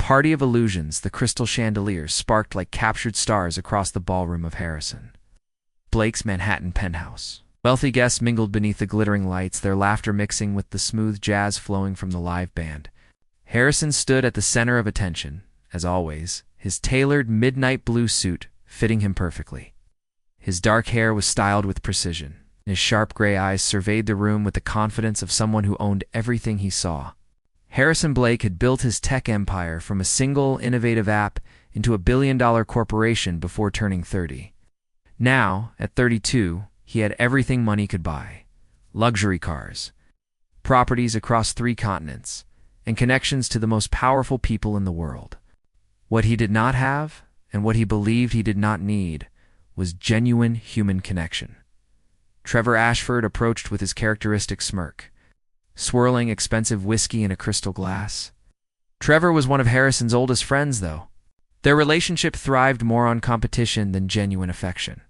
party of illusions, the crystal chandeliers sparked like captured stars across the ballroom of Harrison Blake's Manhattan penthouse. Wealthy guests mingled beneath the glittering lights, their laughter mixing with the smooth jazz flowing from the live band. Harrison stood at the center of attention, as always, his tailored midnight blue suit fitting him perfectly. His dark hair was styled with precision. His sharp gray eyes surveyed the room with the confidence of someone who owned everything he saw. Harrison Blake had built his tech empire from a single innovative app into a billion-dollar corporation before turning 30. Now, at 32, he had everything money could buy: luxury cars, properties across 3 continents, and connections to the most powerful people in the world. What he did not have, and what he believed he did not need, was genuine human connection. Trevor Ashford approached with his characteristic smirk, swirling expensive whiskey in a crystal glass. Trevor was one of Harrison's oldest friends, though. Their relationship thrived more on competition than genuine affection.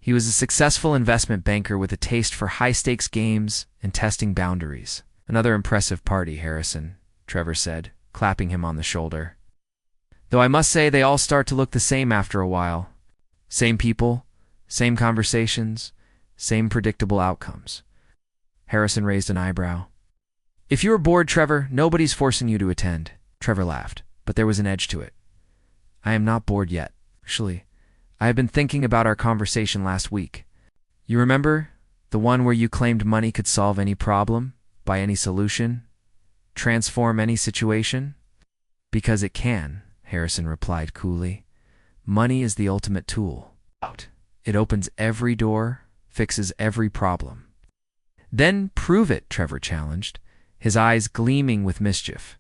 He was a successful investment banker with a taste for high-stakes games and testing boundaries. "Another impressive party, Harrison," Trevor said, clapping him on the shoulder. "Though I must say they all start to look the same after a while. Same people, same conversations, same predictable outcomes." Harrison raised an eyebrow. "If you are bored, Trevor, nobody's forcing you to attend." Trevor laughed, but there was an edge to it. "I am not bored yet. Actually, I have been thinking about our conversation last week. You remember? The one where you claimed money could solve any problem, buy any solution, transform any situation?" "Because it can," Harrison replied coolly. "Money is the ultimate tool. It opens every door, fixes every problem." "Then prove it," Trevor challenged, his eyes gleaming with mischief.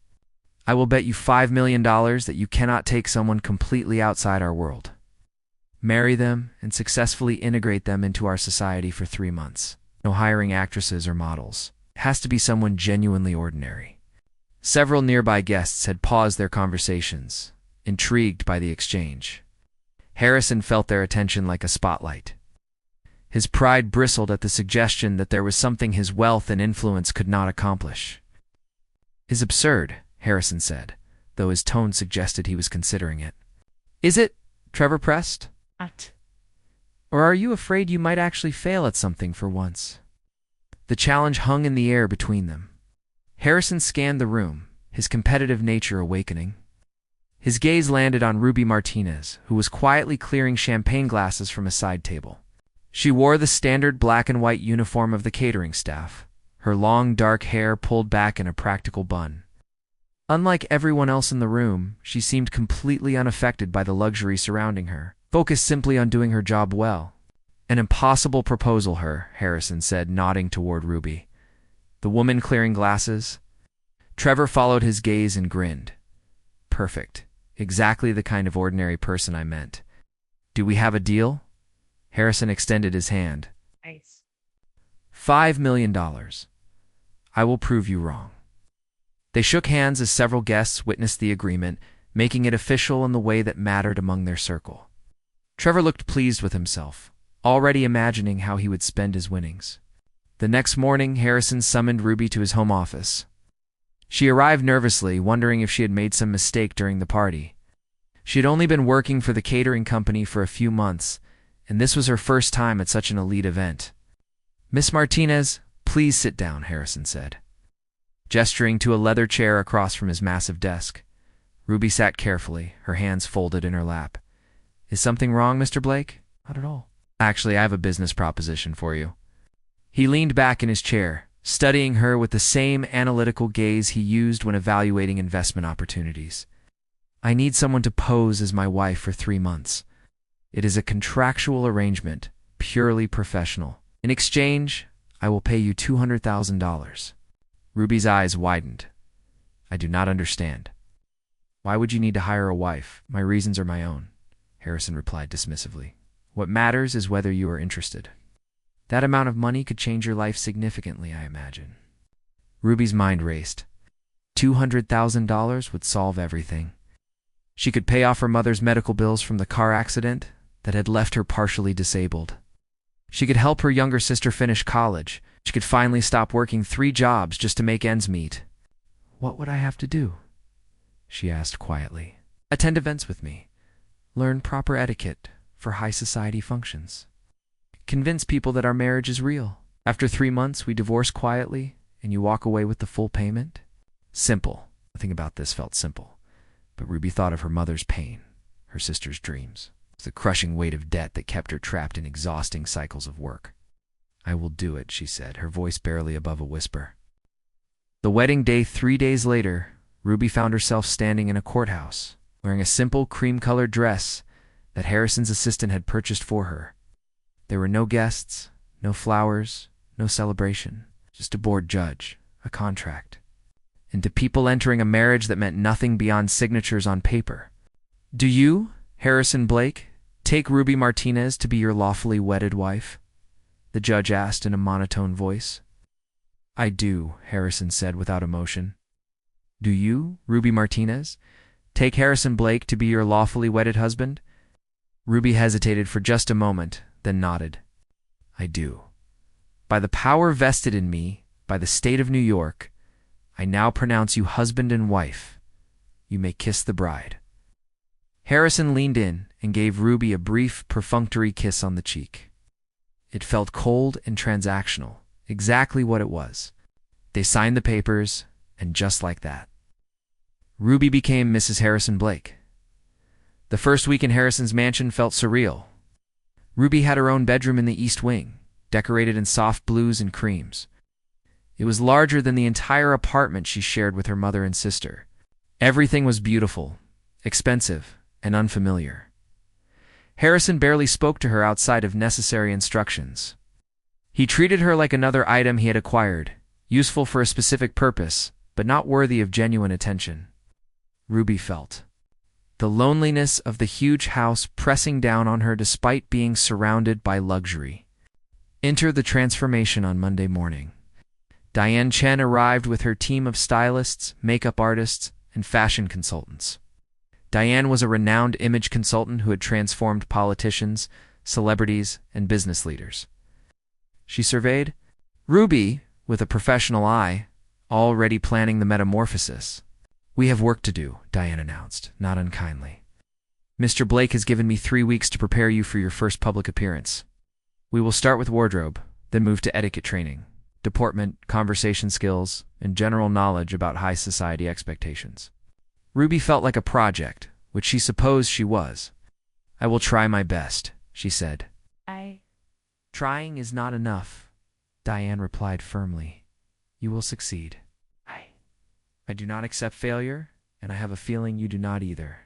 "I will bet you $5 million that you cannot take someone completely outside our world, marry them, and successfully integrate them into our society for 3 months. No hiring actresses or models. It has to be someone genuinely ordinary." Several nearby guests had paused their conversations, intrigued by the exchange. Harrison felt their attention like a spotlight. His pride bristled at the suggestion that there was something his wealth and influence could not accomplish. "It's absurd," Harrison said, though his tone suggested he was considering it. "Is it?" Trevor pressed. "Or are you afraid you might actually fail at something for once?" The challenge hung in the air between them. Harrison scanned the room, his competitive nature awakening. His gaze landed on Ruby Martinez, who was quietly clearing champagne glasses from a side table. She wore the standard black and white uniform of the catering staff, her long dark hair pulled back in a practical bun. Unlike everyone else in the room, she seemed completely unaffected by the luxury surrounding her, focused simply on doing her job well. "An impossible proposal, Harrison said, nodding toward Ruby. The woman clearing glasses. Trevor followed his gaze and grinned. "Perfect. Exactly the kind of ordinary person I meant. Do we have a deal?" Harrison extended his hand. Nice. $5 million. I will prove you wrong." They shook hands as several guests witnessed the agreement, making it official in the way that mattered among their circle. Trevor looked pleased with himself, already imagining how he would spend his winnings. The next morning, Harrison summoned Ruby to his home office. She arrived nervously, wondering if she had made some mistake during the party. She had only been working for the catering company for a few months, and this was her first time at such an elite event. "Miss Martinez, please sit down," Harrison said, gesturing to a leather chair across from his massive desk. Ruby sat carefully, her hands folded in her lap. "Is something wrong, Mr. Blake?" "Not at all. Actually, I have a business proposition for you." He leaned back in his chair, studying her with the same analytical gaze he used when evaluating investment opportunities. "I need someone to pose as my wife for 3 months. It is a contractual arrangement, purely professional. In exchange, I will pay you $200,000. Ruby's eyes widened. "I do not understand." "Why would you need to hire a wife? My reasons are my own," Harrison replied dismissively. "What matters is whether you are interested. That amount of money could change your life significantly, I imagine." Ruby's mind raced. $200,000 would solve everything. She could pay off her mother's medical bills from the car accident that had left her partially disabled. She could help her younger sister finish college. She could finally stop working 3 jobs just to make ends meet. "What would I have to do?" she asked quietly. Attend events with me. Learn proper etiquette for high society functions. Convince people that our marriage is real. After 3 months, we divorce quietly, and you walk away with the full payment? Simple. Nothing about this felt simple. But Ruby thought of her mother's pain, her sister's dreams, the crushing weight of debt that kept her trapped in exhausting cycles of work. I will do it, she said, her voice barely above a whisper. The wedding day 3 days later, Ruby found herself standing in a courthouse, wearing a simple cream-colored dress that Harrison's assistant had purchased for her. There were no guests, no flowers, no celebration, just a bored judge, a contract, and to people entering a marriage that meant nothing beyond signatures on paper. Do you, Harrison Blake, take Ruby Martinez to be your lawfully wedded wife? The judge asked in a monotone voice. I do, Harrison said without emotion. Do you, Ruby Martinez, take Harrison Blake to be your lawfully wedded husband? Ruby hesitated for just a moment, then nodded. I do. By the power vested in me by the state of New York, I now pronounce you husband and wife. You may kiss the bride. Harrison leaned in and gave Ruby a brief, perfunctory kiss on the cheek. It felt cold and transactional, exactly what it was. They signed the papers, and just like that, Ruby became Mrs. Harrison Blake. The first week in Harrison's mansion felt surreal. Ruby had her own bedroom in the East Wing, decorated in soft blues and creams. It was larger than the entire apartment she shared with her mother and sister. Everything was beautiful, expensive, and unfamiliar. Harrison barely spoke to her outside of necessary instructions. He treated her like another item he had acquired, useful for a specific purpose, but not worthy of genuine attention. Ruby felt the loneliness of the huge house pressing down on her despite being surrounded by luxury. Enter the transformation on Monday morning. Diane Chen arrived with her team of stylists, makeup artists, and fashion consultants. Diane was a renowned image consultant who had transformed politicians, celebrities, and business leaders. She surveyed Ruby with a professional eye, already planning the metamorphosis. We have work to do, Diane announced, not unkindly. Mr. Blake has given me 3 weeks to prepare you for your first public appearance. We will start with wardrobe, then move to etiquette training, deportment, conversation skills, and general knowledge about high society expectations. Ruby felt like a project, which she supposed she was. I will try my best, she said. Trying is not enough, Diane replied firmly. You will succeed. I do not accept failure, and I have a feeling you do not either.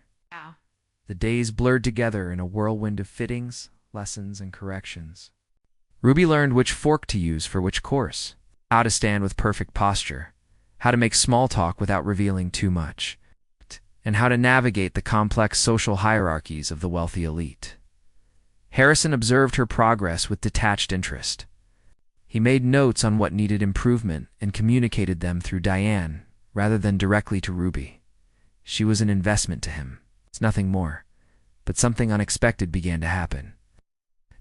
The days blurred together in a whirlwind of fittings, lessons, and corrections. Ruby learned which fork to use for which course, how to stand with perfect posture, how to make small talk without revealing too much, and how to navigate the complex social hierarchies of the wealthy elite. Harrison observed her progress with detached interest. He made notes on what needed improvement and communicated them through Diane, rather than directly to Ruby. She was an investment to him. It's nothing more. But something unexpected began to happen.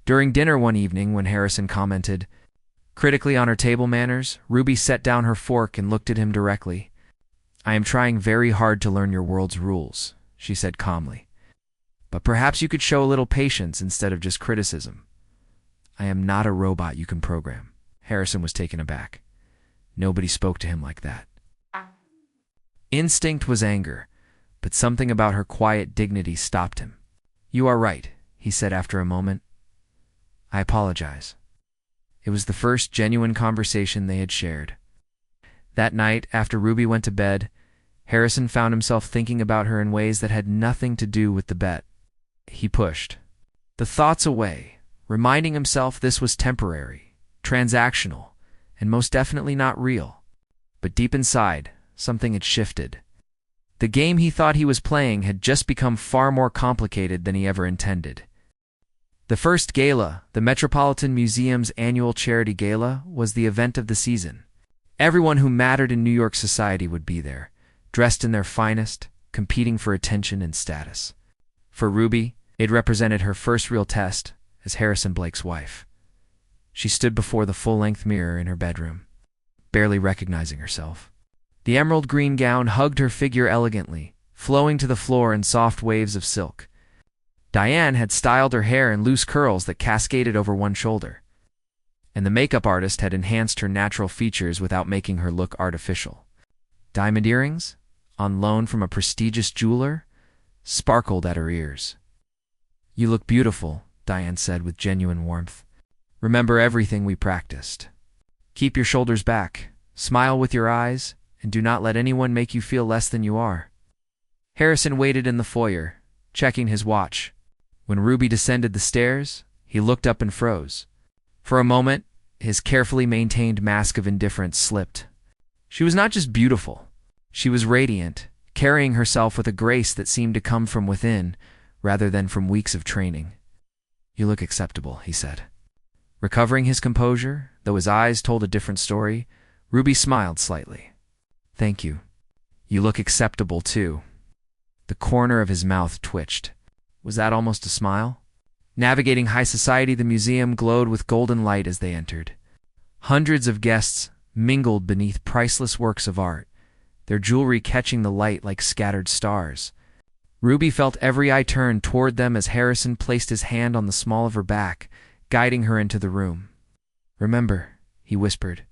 During dinner one evening, when Harrison commented critically on her table manners, Ruby set down her fork and looked at him directly. I am trying very hard to learn your world's rules, she said calmly. But perhaps you could show a little patience instead of just criticism. I am not a robot you can program. Harrison was taken aback. Nobody spoke to him like that. Instinct was anger, but something about her quiet dignity stopped him. You are right, he said after a moment. I apologize. It was the first genuine conversation they had shared. That night, after Ruby went to bed, Harrison found himself thinking about her in ways that had nothing to do with the bet. He pushed the thoughts away, reminding himself this was temporary, transactional, and most definitely not real. But deep inside, something had shifted. The game he thought he was playing had just become far more complicated than he ever intended. The first gala, the Metropolitan Museum's annual charity gala, was the event of the season. Everyone who mattered in New York society would be there, dressed in their finest, competing for attention and status. For Ruby, it represented her first real test as Harrison Blake's wife. She stood before the full-length mirror in her bedroom, barely recognizing herself. The emerald green gown hugged her figure elegantly, flowing to the floor in soft waves of silk. Diane had styled her hair in loose curls that cascaded over one shoulder, and the makeup artist had enhanced her natural features without making her look artificial. Diamond earrings, on loan from a prestigious jeweler, sparkled at her ears. "You look beautiful," Diane said with genuine warmth. "Remember everything we practiced. Keep your shoulders back, smile with your eyes, and do not let anyone make you feel less than you are." Harrison waited in the foyer, checking his watch. When Ruby descended the stairs, he looked up and froze. For a moment, his carefully maintained mask of indifference slipped. She was not just beautiful. She was radiant, carrying herself with a grace that seemed to come from within, rather than from weeks of training. "You look acceptable," he said. Recovering his composure, though his eyes told a different story, Ruby smiled slightly. "Thank you. You look acceptable, too." The corner of his mouth twitched. Was that almost a smile? Navigating high society, the museum glowed with golden light as they entered. Hundreds of guests mingled beneath priceless works of art, their jewelry catching the light like scattered stars. Ruby felt every eye turn toward them as Harrison placed his hand on the small of her back, guiding her into the room. "Remember," he whispered,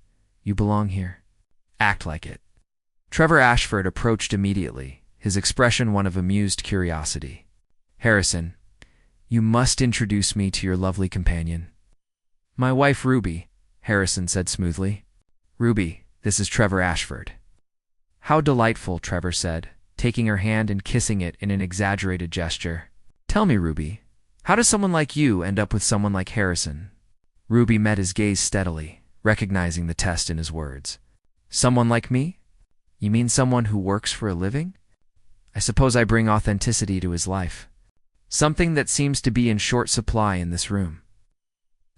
"you belong here. Act like it." Trevor Ashford approached immediately, his expression one of amused curiosity. "Harrison, you must introduce me to your lovely companion." "My wife, Ruby," Harrison said smoothly. "Ruby, this is Trevor Ashford." "How delightful," Trevor said, taking her hand and kissing it in an exaggerated gesture. "Tell me, Ruby, how does someone like you end up with someone like Harrison?" Ruby met his gaze steadily, recognizing the test in his words. "Someone like me? You mean someone who works for a living? I suppose I bring authenticity to his life. Something that seems to be in short supply in this room."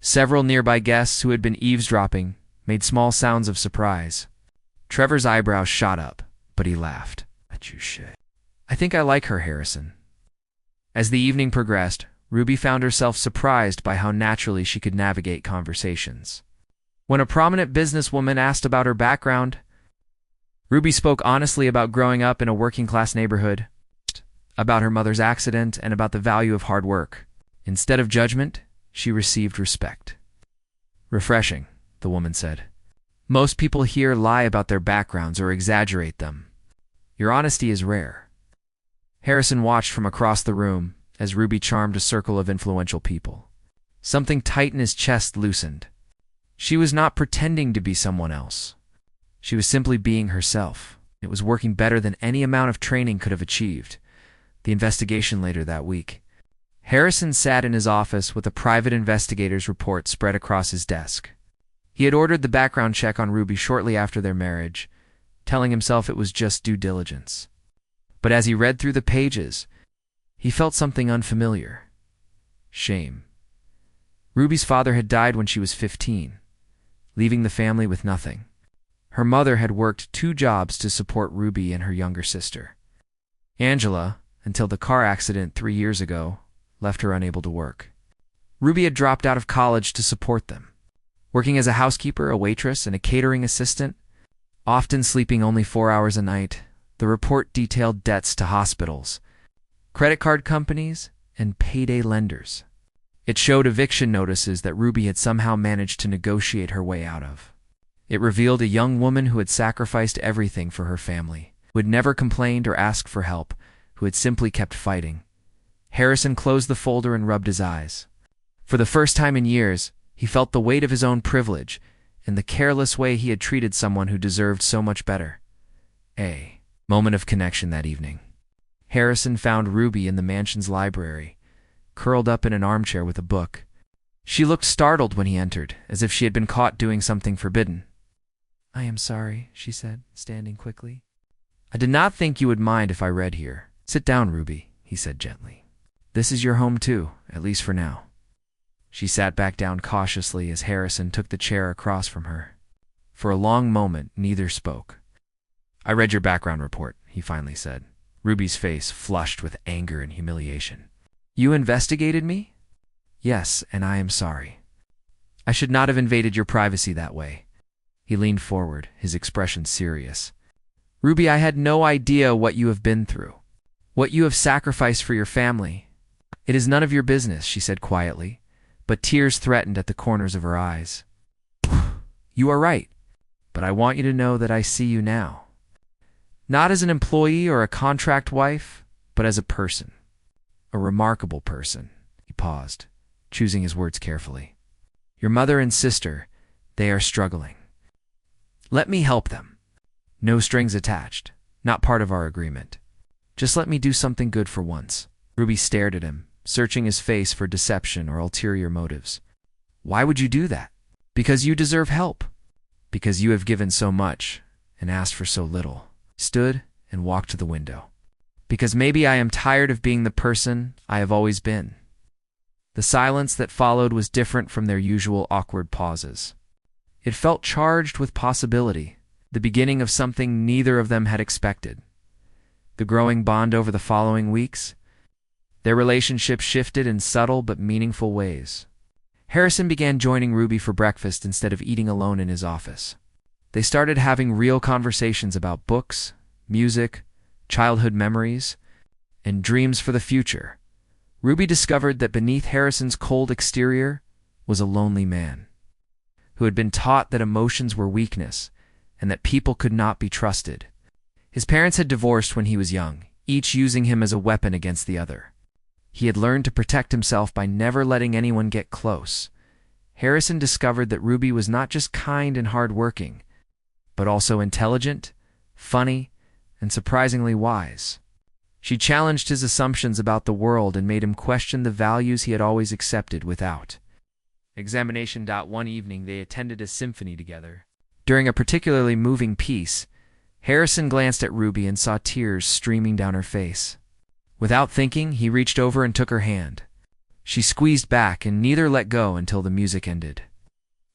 Several nearby guests who had been eavesdropping made small sounds of surprise. Trevor's eyebrows shot up, but he laughed. "I think I like her, Harrison." As the evening progressed, Ruby found herself surprised by how naturally she could navigate conversations. When a prominent businesswoman asked about her background, Ruby spoke honestly about growing up in a working-class neighborhood, about her mother's accident, and about the value of hard work. Instead of judgment, she received respect. "Refreshing," the woman said. "Most people here lie about their backgrounds or exaggerate them. Your honesty is rare." Harrison watched from across the room as Ruby charmed a circle of influential people. Something tight in his chest loosened. She was not pretending to be someone else. She was simply being herself. It was working better than any amount of training could have achieved. The investigation later that week. Harrison sat in his office with a private investigator's report spread across his desk. He had ordered the background check on Ruby shortly after their marriage, telling himself it was just due diligence. But as he read through the pages, he felt something unfamiliar. Shame. Ruby's father had died when she was 15, leaving the family with nothing. Her mother had worked 2 jobs to support Ruby and her younger sister. Angela, until the car accident 3 years ago, left her unable to work. Ruby had dropped out of college to support them, working as a housekeeper, a waitress, and a catering assistant, often sleeping only 4 hours a night. The report detailed debts to hospitals, credit card companies, and payday lenders. It showed eviction notices that Ruby had somehow managed to negotiate her way out of. It revealed a young woman who had sacrificed everything for her family, who had never complained or asked for help, who had simply kept fighting. Harrison closed the folder and rubbed his eyes. For the first time in years, he felt the weight of his own privilege and the careless way he had treated someone who deserved so much better. A moment of connection that evening. Harrison found Ruby in the mansion's library, curled up in an armchair with a book. She looked startled when he entered, as if she had been caught doing something forbidden. "I am sorry," she said, standing quickly. "I did not think you would mind if I read here." "Sit down, Ruby," he said gently. "This is your home too, at least for now." She sat back down cautiously as Harrison took the chair across from her. For a long moment, neither spoke. "I read your background report," he finally said, Ruby's face flushed with anger and humiliation. "You investigated me?" "Yes, and I am sorry. I should not have invaded your privacy that way." He leaned forward, his expression serious. "Ruby, I had no idea what you have been through. What you have sacrificed for your family. It is none of your business, she said quietly, but tears threatened at the corners of her eyes. You are right, but I want you to know that I see you now. Not as an employee or a contract wife, but as a person. A remarkable person. He paused, choosing his words carefully. Your mother and sister, they are struggling. Let me help them. No strings attached, not part of our agreement. Just let me do something good for once. Ruby stared at him, searching his face for deception or ulterior motives. Why would you do that? Because you deserve help. Because you have given so much and asked for so little. Stood and walked to the window. Because maybe I am tired of being the person I have always been. The silence that followed was different from their usual awkward pauses. It felt charged with possibility, the beginning of something neither of them had expected. The growing bond over the following weeks, their relationship shifted in subtle but meaningful ways. Harrison began joining Ruby for breakfast instead of eating alone in his office. They started having real conversations about books, music, childhood memories, and dreams for the future. Ruby discovered that beneath Harrison's cold exterior was a lonely man who had been taught that emotions were weakness and that people could not be trusted. His parents had divorced when he was young, each using him as a weapon against the other. He had learned to protect himself by never letting anyone get close. Harrison discovered that Ruby was not just kind and hardworking, but also intelligent, funny, and surprisingly wise. She challenged his assumptions about the world and made him question the values he had always accepted without. Examination. One evening they attended a symphony together. During a particularly moving piece, Harrison glanced at Ruby and saw tears streaming down her face. Without thinking, he reached over and took her hand. She squeezed back and neither let go until the music ended.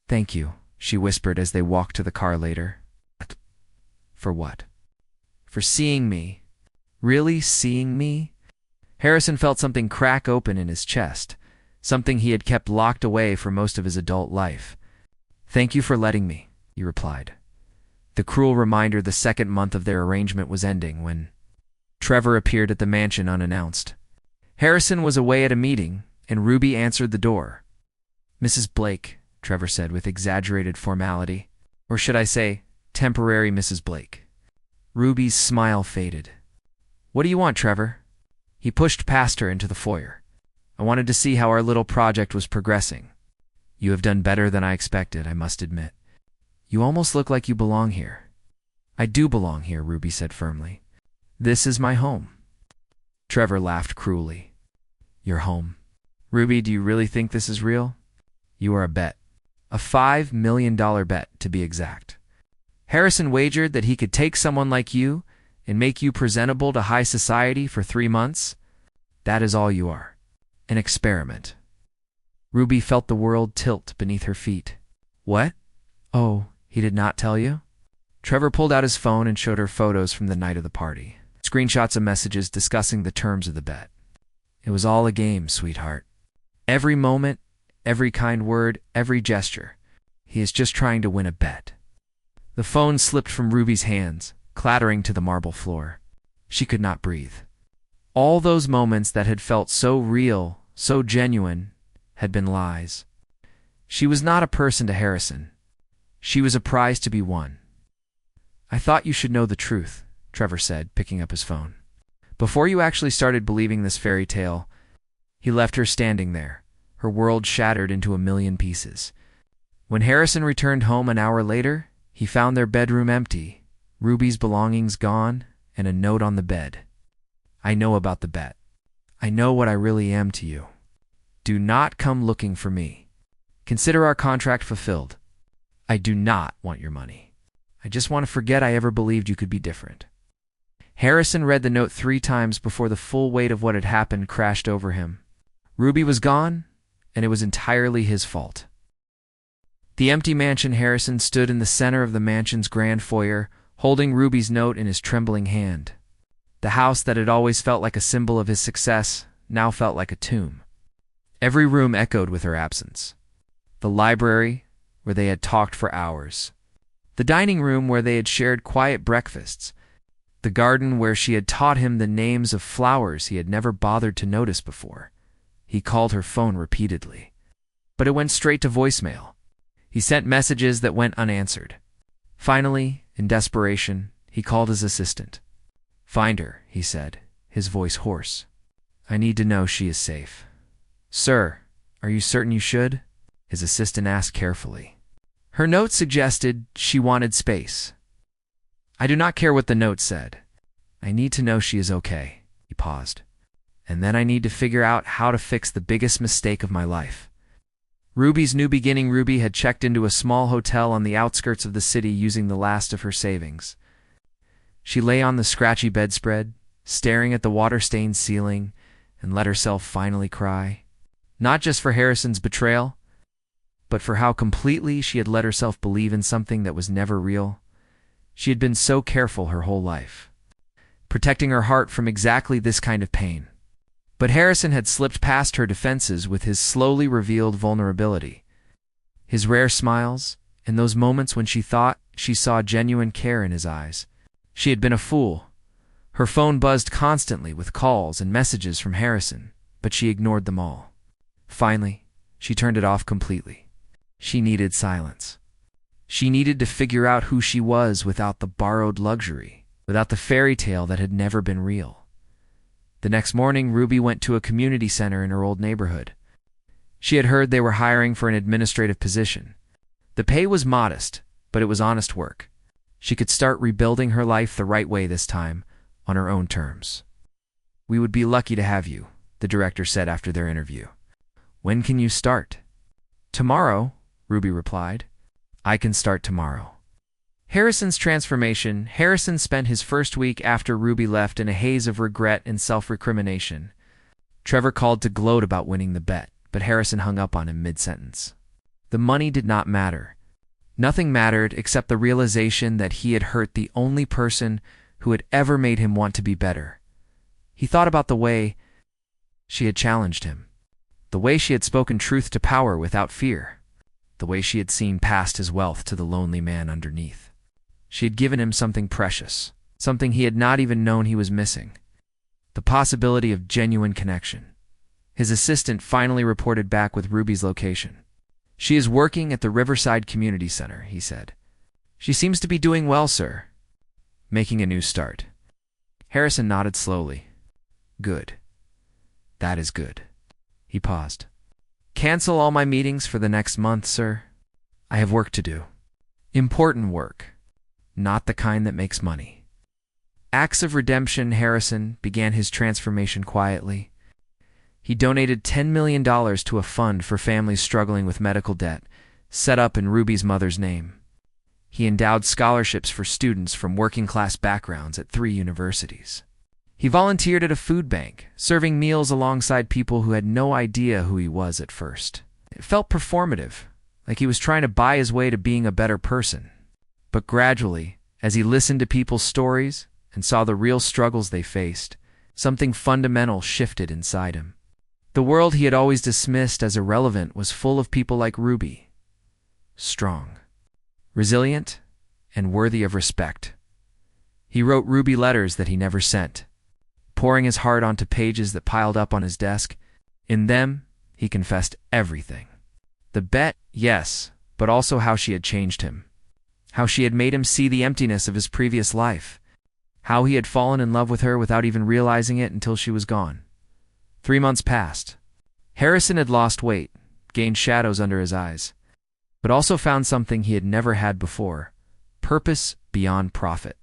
Thank you, she whispered as they walked to the car later. For what? For seeing me. Really seeing me? Harrison felt something crack open in his chest, something he had kept locked away for most of his adult life. Thank you for letting me, he replied. The cruel reminder the second month of their arrangement was ending when Trevor appeared at the mansion unannounced. Harrison was away at a meeting, and Ruby answered the door. Mrs. Blake, Trevor said with exaggerated formality. Or should I say, temporary Mrs. Blake. Ruby's smile faded. What do you want, Trevor? He pushed past her into the foyer. I wanted to see how our little project was progressing. You have done better than I expected, I must admit. You almost look like you belong here. I do belong here, Ruby said firmly. This is my home. Trevor laughed cruelly. Your home. Ruby, do you really think this is real? You are a bet. A $5 million bet, to be exact. Harrison wagered that he could take someone like you and make you presentable to high society for 3 months. That is all you are. An experiment. Ruby felt the world tilt beneath her feet. What? Oh, he did not tell you? Trevor pulled out his phone and showed her photos from the night of the party. Screenshots of messages discussing the terms of the bet. It was all a game, sweetheart. Every moment, every kind word, every gesture. He is just trying to win a bet. The phone slipped from Ruby's hands, clattering to the marble floor. She could not breathe. All those moments that had felt so real, so genuine, had been lies. She was not a person to Harrison. She was a prize to be won. I thought you should know the truth, Trevor said, picking up his phone. Before you actually started believing this fairy tale, he left her standing there, her world shattered into a million pieces. When Harrison returned home an hour later, he found their bedroom empty, Ruby's belongings gone, and a note on the bed. I know about the bet. I know what I really am to you. Do not come looking for me. Consider our contract fulfilled. I do not want your money. I just want to forget I ever believed you could be different. Harrison read the note 3 times before the full weight of what had happened crashed over him. Ruby was gone, and it was entirely his fault. The empty mansion. Harrison stood in the center of the mansion's grand foyer, holding Ruby's note in his trembling hand. The house that had always felt like a symbol of his success now felt like a tomb. Every room echoed with her absence. The library, where they had talked for hours. The dining room where they had shared quiet breakfasts. The garden where she had taught him the names of flowers he had never bothered to notice before. He called her phone repeatedly, but it went straight to voicemail. He sent messages that went unanswered. Finally, in desperation, he called his assistant. "Find her," he said, his voice hoarse. "I need to know she is safe." "Sir, are you certain you should?" his assistant asked carefully. Her note suggested she wanted space. "I do not care what the note said. I need to know she is okay." He paused. "And then I need to figure out how to fix the biggest mistake of my life." Ruby's new beginning. Ruby had checked into a small hotel on the outskirts of the city using the last of her savings. She lay on the scratchy bedspread, staring at the water-stained ceiling, and let herself finally cry. Not just for Harrison's betrayal, but for how completely she had let herself believe in something that was never real. She had been so careful her whole life, protecting her heart from exactly this kind of pain. But Harrison had slipped past her defenses with his slowly revealed vulnerability. His rare smiles, and those moments when she thought she saw genuine care in his eyes. She had been a fool. Her phone buzzed constantly with calls and messages from Harrison, but she ignored them all. Finally, she turned it off completely. She needed silence. She needed to figure out who she was without the borrowed luxury, without the fairy tale that had never been real. The next morning, Ruby went to a community center in her old neighborhood. She had heard they were hiring for an administrative position. The pay was modest, but it was honest work. She could start rebuilding her life the right way this time, on her own terms. "We would be lucky to have you," the director said after their interview. "When can you start?" "Tomorrow," Ruby replied. "I can start tomorrow." Harrison's transformation. Harrison spent his first week after Ruby left in a haze of regret and self-recrimination. Trevor called to gloat about winning the bet, but Harrison hung up on him mid-sentence. The money did not matter. Nothing mattered except the realization that he had hurt the only person who had ever made him want to be better. He thought about the way she had challenged him, the way she had spoken truth to power without fear, the way she had seen past his wealth to the lonely man underneath. She had given him something precious, something he had not even known he was missing. The possibility of genuine connection. His assistant finally reported back with Ruby's location. "She is working at the Riverside Community Center," he said. "She seems to be doing well, sir." "Making a new start." Harrison nodded slowly. "Good. That is good." He paused. "Cancel all my meetings for the next month, sir. I have work to do. Important work. Not the kind that makes money." Acts of redemption. Harrison began his transformation quietly. He donated $10 million to a fund for families struggling with medical debt, set up in Ruby's mother's name. He endowed scholarships for students from working-class backgrounds at 3 universities. He volunteered at a food bank, serving meals alongside people who had no idea who he was at first. It felt performative, like he was trying to buy his way to being a better person. But gradually, as he listened to people's stories and saw the real struggles they faced, something fundamental shifted inside him. The world he had always dismissed as irrelevant was full of people like Ruby. Strong, resilient, and worthy of respect. He wrote Ruby letters that he never sent, pouring his heart onto pages that piled up on his desk. In them, he confessed everything. The bet, yes, but also how she had changed him. How she had made him see the emptiness of his previous life. How he had fallen in love with her without even realizing it until she was gone. 3 months passed. Harrison had lost weight, gained shadows under his eyes, but also found something he had never had before: purpose beyond profit.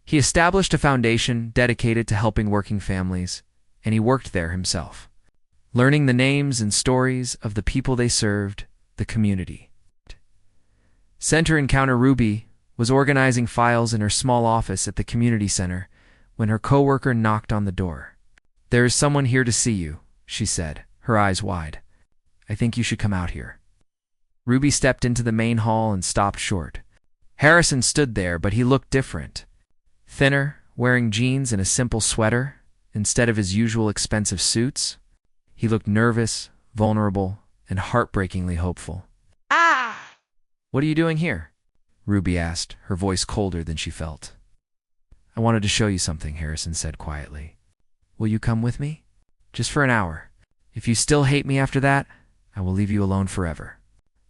He established a foundation dedicated to helping working families, and he worked there himself, learning the names and stories of the people they served, the community. Center Encounter. Ruby was organizing files in her small office at the community center when her coworker knocked on the door. "There is someone here to see you," she said, her eyes wide. "I think you should come out here." Ruby stepped into the main hall and stopped short. Harrison stood there, but he looked different. Thinner, wearing jeans and a simple sweater, instead of his usual expensive suits. He looked nervous, vulnerable, and heartbreakingly hopeful. "What are you doing here?" Ruby asked, her voice colder than she felt. I wanted to show you something, Harrison said quietly. Will you come with me? Just for an hour. If you still hate me after that, I will leave you alone forever.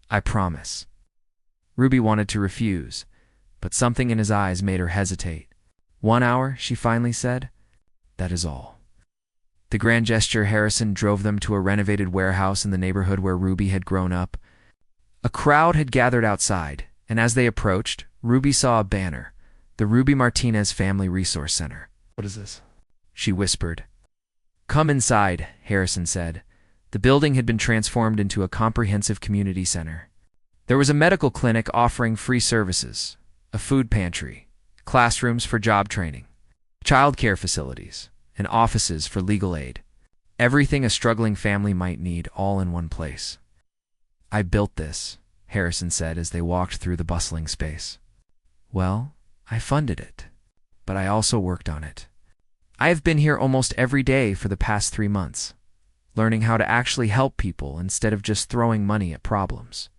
I promise. Ruby wanted to refuse, but something in his eyes made her hesitate. 1 hour, she finally said. That is all. The grand gesture, Harrison drove them to a renovated warehouse in the neighborhood where Ruby had grown up. A crowd had gathered outside, and as they approached, Ruby saw a banner, the Ruby Martinez Family Resource Center. What is this? She whispered. Come inside, Harrison said. The building had been transformed into a comprehensive community center. There was a medical clinic offering free services, a food pantry, classrooms for job training, childcare facilities, and offices for legal aid. Everything a struggling family might need, all in one place. I built this, Harrison said as they walked through the bustling space. Well, I funded it, but I also worked on it. I have been here almost every day for the past 3 months, learning how to actually help people instead of just throwing money at problems.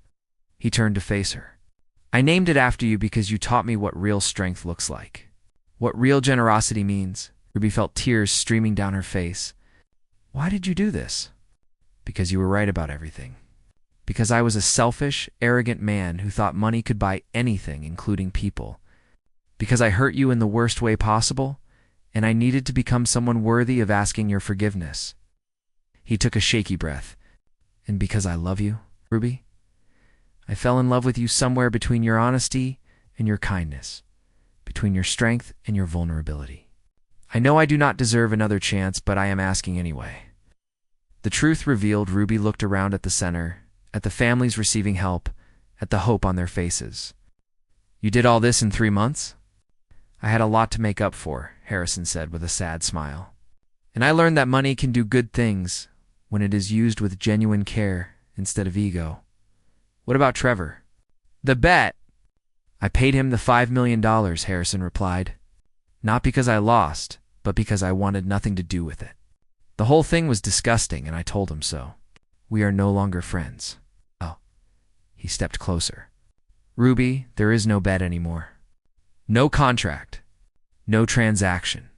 He turned to face her. I named it after you because you taught me what real strength looks like, what real generosity means. Ruby felt tears streaming down her face. Why did you do this? Because you were right about everything. Because I was a selfish, arrogant man who thought money could buy anything, including people. Because I hurt you in the worst way possible, and I needed to become someone worthy of asking your forgiveness. He took a shaky breath. And because I love you, Ruby? I fell in love with you somewhere between your honesty and your kindness, between your strength and your vulnerability. I know I do not deserve another chance, but I am asking anyway. The truth revealed, Ruby looked around at the center, at the families receiving help, at the hope on their faces. You did all this in 3 months? I had a lot to make up for, Harrison said with a sad smile. And I learned that money can do good things when it is used with genuine care instead of ego. What about Trevor? The bet! I paid him the $5 million, Harrison replied. Not because I lost, but because I wanted nothing to do with it. The whole thing was disgusting, and I told him so. We are no longer friends. Oh. He stepped closer. Ruby, there is no bet anymore. No contract. No transaction.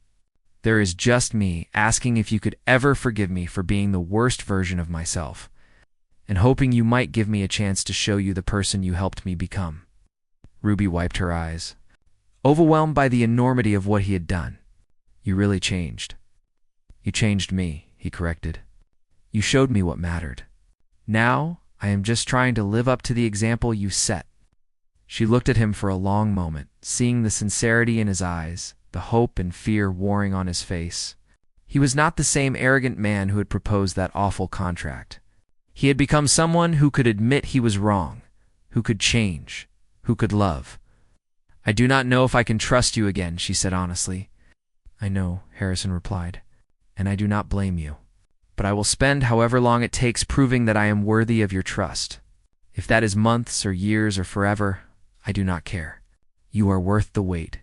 There is just me asking if you could ever forgive me for being the worst version of myself, and hoping you might give me a chance to show you the person you helped me become. Ruby wiped her eyes, overwhelmed by the enormity of what he had done. You really changed. You changed me, he corrected. You showed me what mattered. Now, I am just trying to live up to the example you set. She looked at him for a long moment, seeing the sincerity in his eyes, the hope and fear warring on his face. He was not the same arrogant man who had proposed that awful contract. He had become someone who could admit he was wrong, who could change, who could love. I do not know if I can trust you again, she said honestly. I know, Harrison replied, and I do not blame you. But I will spend however long it takes proving that I am worthy of your trust. If that is months or years or forever, I do not care. You are worth the wait.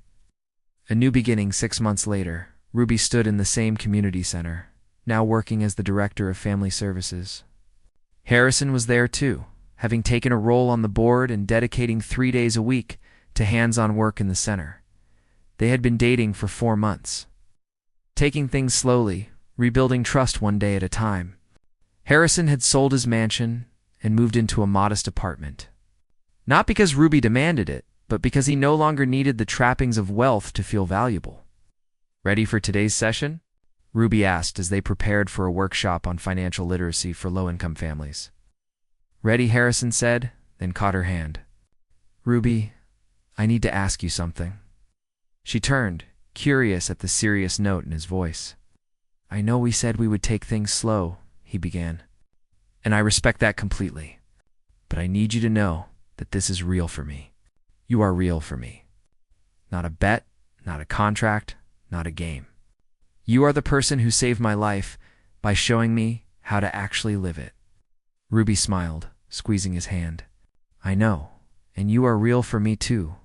A new beginning 6 months later, Ruby stood in the same community center, now working as the director of family services. Harrison was there too, having taken a role on the board and dedicating 3 days a week to hands-on work in the center. They had been dating for 4 months. Taking things slowly, rebuilding trust one day at a time. Harrison had sold his mansion and moved into a modest apartment. Not because Ruby demanded it, but because he no longer needed the trappings of wealth to feel valuable. Ready for today's session? Ruby asked as they prepared for a workshop on financial literacy for low-income families. Ready, Harrison said, then caught her hand. Ruby, I need to ask you something. She turned, curious at the serious note in his voice. I know we said we would take things slow, he began, and I respect that completely. But I need you to know that this is real for me. You are real for me. Not a bet, not a contract, not a game. You are the person who saved my life by showing me how to actually live it. Ruby smiled, squeezing his hand. I know, and you are real for me too.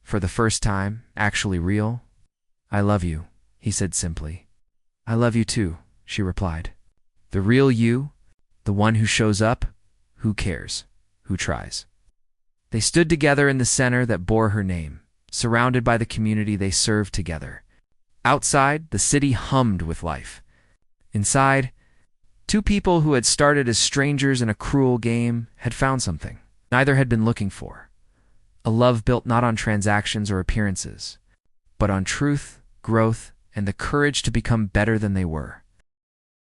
For the first time, actually real. I love you, he said simply. I love you too, she replied. The real you, the one who shows up, who cares, who tries. They stood together in the center that bore her name, surrounded by the community they served together. Outside, the city hummed with life. Inside, two people who had started as strangers in a cruel game had found something neither had been looking for. A love built not on transactions or appearances, but on truth, growth, and the courage to become better than they were.